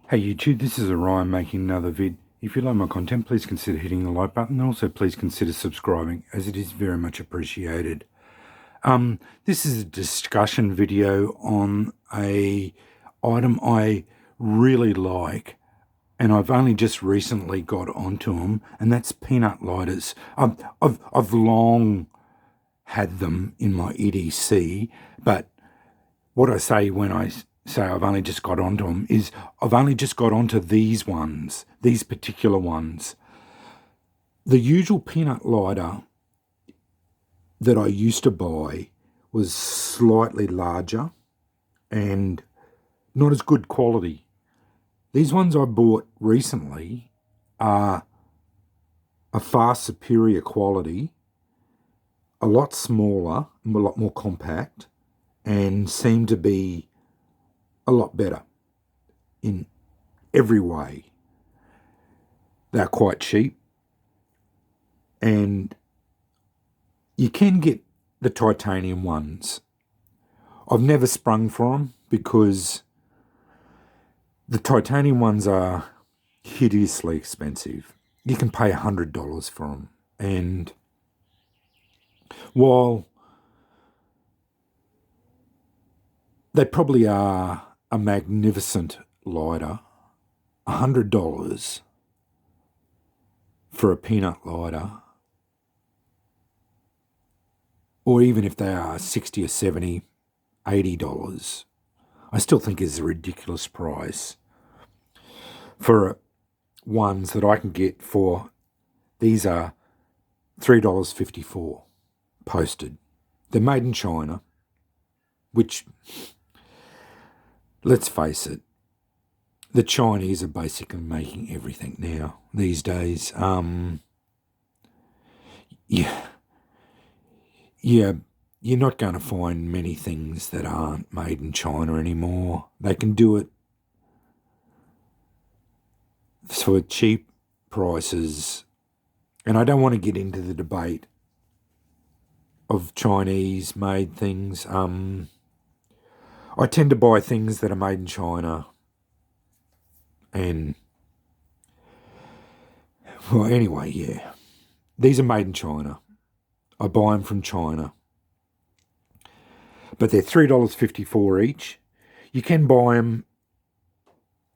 Hey YouTube, this is Orion making another vid. If you like my content, please consider hitting the like button, and also please consider subscribing, as it is very much appreciated. This is a discussion video on a item I really like, and I've only just recently got onto them, and that's peanut lighters. I've long had them in my EDC, but what I say when I say I've only just got onto them is I've only just got onto these ones, these particular ones. The usual peanut lighter that I used to buy was slightly larger and not as good quality. These ones I bought recently are a far superior quality, a lot smaller, a lot more compact, and seem to be a lot better in every way. They're quite cheap, and you can get the titanium ones. I've never sprung for them because the titanium ones are hideously expensive. You can pay $100 for them, and while they probably are a magnificent lighter, $100 for a peanut lighter, or even if they are 60 or 70, $80, I still think is a ridiculous price for ones that I can get for, these are $3.54 posted. They're made in China, which, let's face it, the Chinese are basically making everything now these days. Yeah, yeah, you're not going to find many things that aren't made in China anymore. They can do it for cheap prices, and I don't want to get into the debate of Chinese made things. I tend to buy things that are made in China, and well, anyway, yeah, these are made in China. I buy them from China, but they're $3.54 each. You can buy them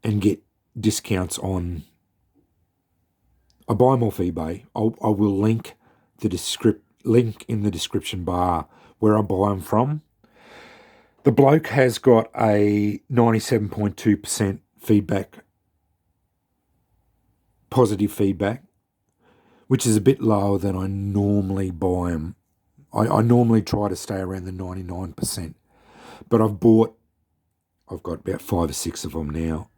and get discounts on. I buy them off eBay. I will link link in the description bar where I buy them from. The bloke has got a 97.2% feedback, positive feedback, which is a bit lower than I normally buy them. I normally try to stay around the 99%, but I've got about 5 or 6 of them now.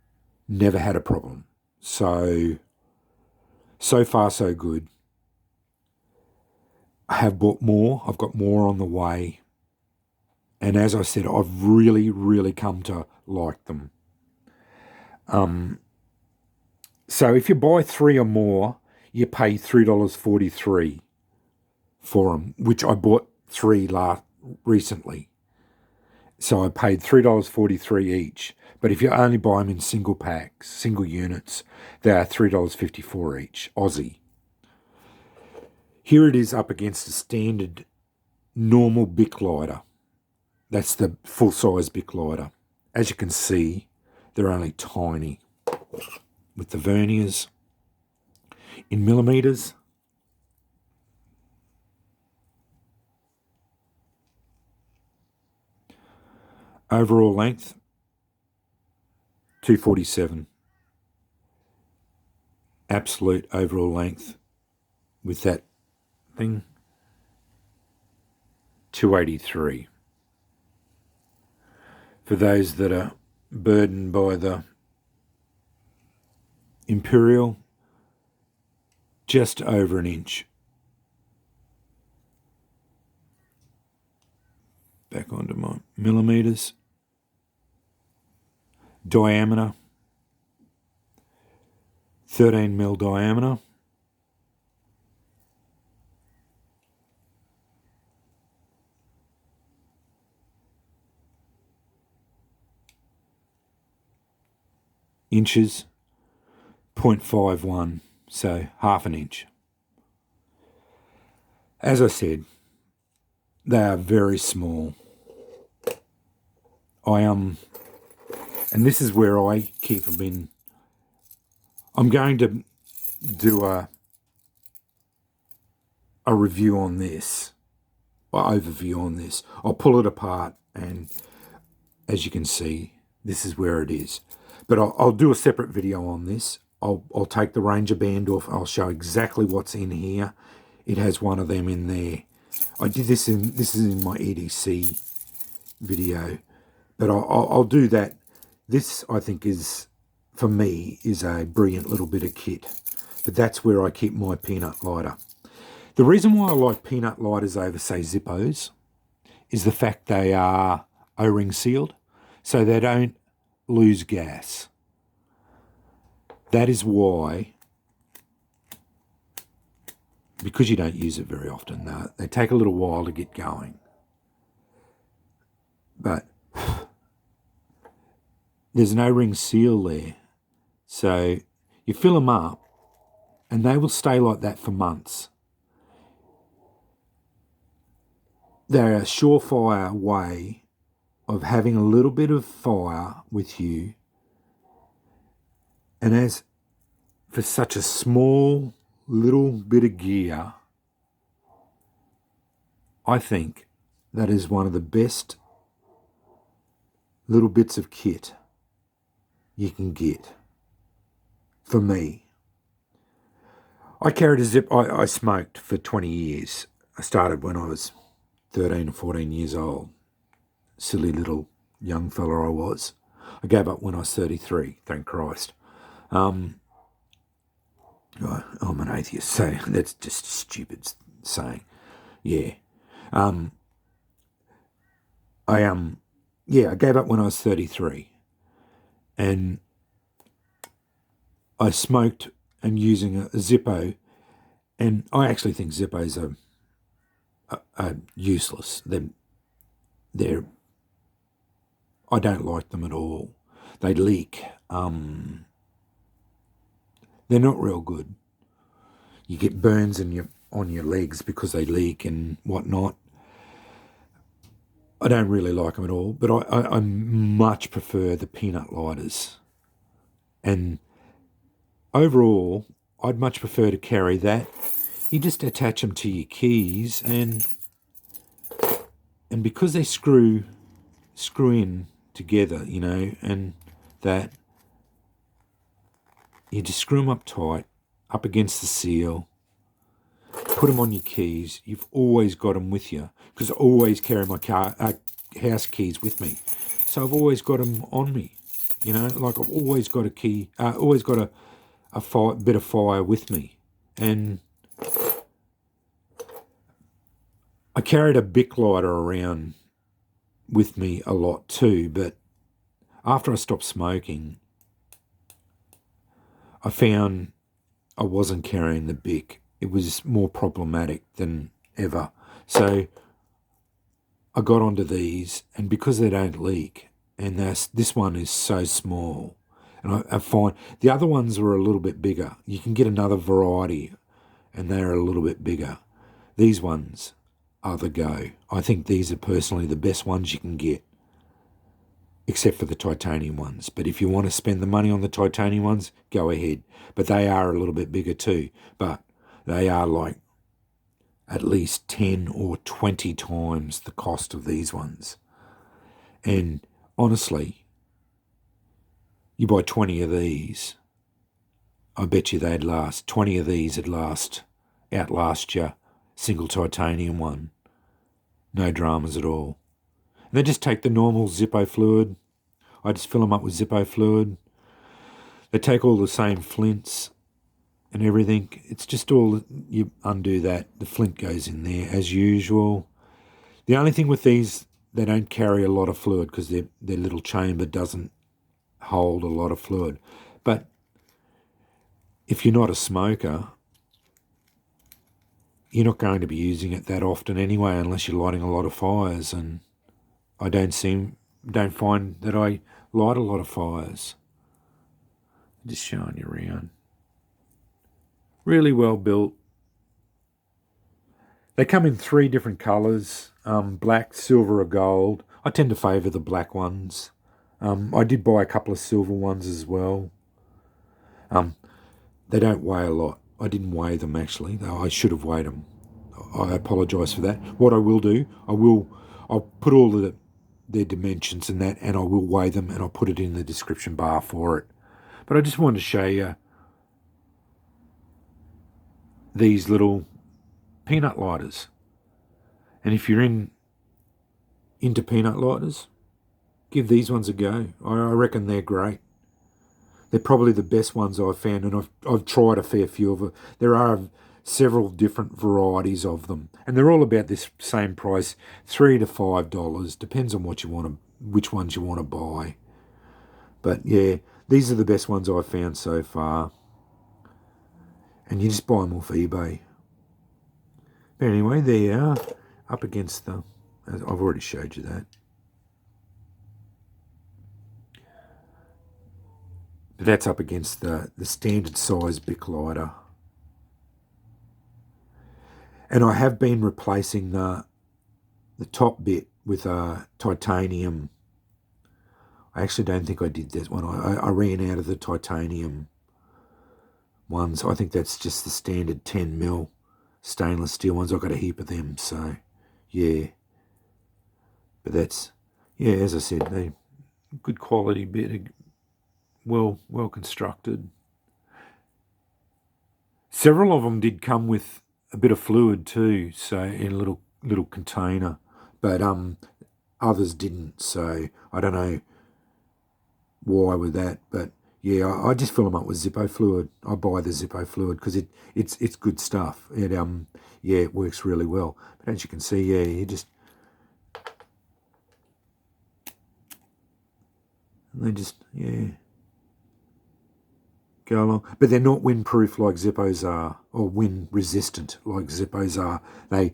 Never had a problem. So far so good. I have bought more. I've got more on the way. And as I said, I've really, really come to like them. So if you buy 3 or more, you pay $3.43 for them, which I bought 3 recently. So I paid $3.43 each. But if you only buy them in single packs, single units, they are $3.54 each, Aussie. Here it is up against a standard normal Bic lighter. That's the full-size Bic lighter. As you can see, they're only tiny, with the verniers in millimeters. Overall length, 247. Absolute overall length with that thing, 283. For those that are burdened by the Imperial, just over an inch. Back onto my millimeters. Diameter, 13mm diameter. inches, 0.51, so half an inch. As I said, they are very small. And this is where I keep them in. I'm going to do a review on this, or overview on this. I'll pull it apart, and as you can see, this is where it is. But I'll do a separate video on this. I'll take the Ranger band off. I'll show exactly what's in here. It has one of them in there. I did this is in my EDC video, but I'll do that. This, I think, is, for me, is a brilliant little bit of kit. But that's where I keep my peanut lighter. The reason why I like peanut lighters over, say, Zippos, is the fact they are O-ring sealed, so they don't lose gas. That is why, because you don't use it very often, they take a little while to get going. But there's an O-ring seal there, so you fill them up and they will stay like that for months. They're a surefire way of having a little bit of fire with you. And as for such a small little bit of gear, I think that is one of the best little bits of kit you can get. For me, I carried a Zip. I smoked for 20 years. I started when I was 13 or 14 years old. Silly little young fella I was. I gave up when I was 33, thank Christ. I'm an atheist, so that's just a stupid saying. Yeah. I gave up when I was 33. And I smoked and using a Zippo, and I actually think Zippos are useless. They're I don't like them at all. They leak. They're not real good. You get burns on your legs because they leak and whatnot. I don't really like them at all, but I much prefer the peanut lighters. And overall, I'd much prefer to carry that. You just attach them to your keys, and because they screw in together, and that, you just screw them up tight, up against the seal, put them on your keys. You've always got them with you, because I always carry my house keys with me. So I've always got them on me, like I've always got a key, always got a bit of fire with me. And I carried a Bic lighter around with me a lot too, but after I stopped smoking, I found I wasn't carrying the Bic. It was more problematic than ever. So I got onto these, and because they don't leak, and this one is so small, and I find the other ones were a little bit bigger. You can get another variety, and they're a little bit bigger. These ones are the go. I think these are personally the best ones you can get, except for the titanium ones. But if you want to spend the money on the titanium ones, go ahead. But they are a little bit bigger too. But they are like at least 10 or 20 times the cost of these ones. And honestly, you buy 20 of these, I bet you they'd last. 20 of these would outlast your single titanium one. No dramas at all. And they just take the normal Zippo fluid. I just fill them up with Zippo fluid. They take all the same flints and everything. It's just all, you undo that, the flint goes in there as usual. The only thing with these, they don't carry a lot of fluid because their little chamber doesn't hold a lot of fluid. But if you're not a smoker, you're not going to be using it that often anyway, unless you're lighting a lot of fires. And I don't find that I light a lot of fires. Just showing you around. Really well built. They come in 3 different colours, black, silver or gold. I tend to favour the black ones. I did buy a couple of silver ones as well. They don't weigh a lot. I didn't weigh them actually, though I should have weighed them. I apologise for that. What I will do, I'll put all of their dimensions and that, and I will weigh them, and I'll put it in the description bar for it. But I just wanted to show you these little peanut lighters. And if you're into peanut lighters, give these ones a go. I reckon they're great. They're probably the best ones I've found, and I've tried a fair few of them. There are several different varieties of them, and they're all about this same price, $3 to $5. Depends on what you want to, which ones you want to buy. But yeah, these are the best ones I've found so far, and you just buy them off eBay. But anyway, there you are, up against the. I've already showed you that. But that's up against the standard size Bic lighter. And I have been replacing the top bit with a titanium. I actually don't think I did this one. I ran out of the titanium ones. I think that's just the standard 10mm stainless steel ones. I've got a heap of them, so yeah. But that's, yeah, as I said, they good quality bit, well constructed. Several of them did come with a bit of fluid too, so in a little container, but others didn't. So I don't know why with that, but yeah, I just fill them up with Zippo fluid. I buy the Zippo fluid because it's good stuff. It yeah, it works really well. But as you can see, yeah, you just. And they just, yeah, go along. But they're not windproof like Zippos are, or wind resistant like Zippos are. They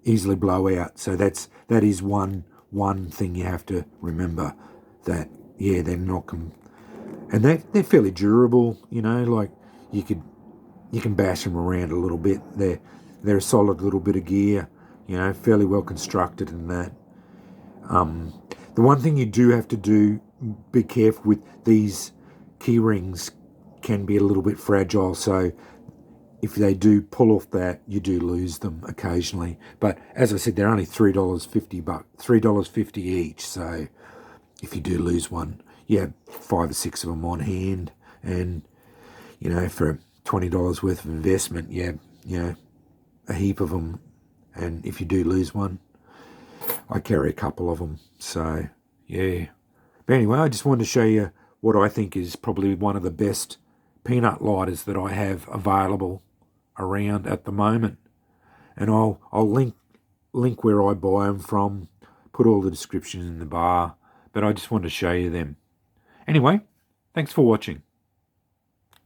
easily blow out. So that is one thing you have to remember, that, yeah, they're not, and they're fairly durable, you know, like you can bash them around a little bit. They're a solid little bit of gear, you know, fairly well constructed in that. The one thing you do have to do, be careful with, these key rings can be a little bit fragile, so if they do pull off that, you do lose them occasionally. But as I said, they're only $3.50 each, so if you do lose one, you have 5 or 6 of them on hand, and you know, for $20 worth of investment, you know, a heap of them. And if you do lose one, I carry a couple of them, so yeah. But anyway, I just wanted to show you what I think is probably one of the best peanut lighters that I have available around at the moment. And I'll link where I buy them from, put all the descriptions in the bar, but I just wanted to show you them. Anyway, thanks for watching.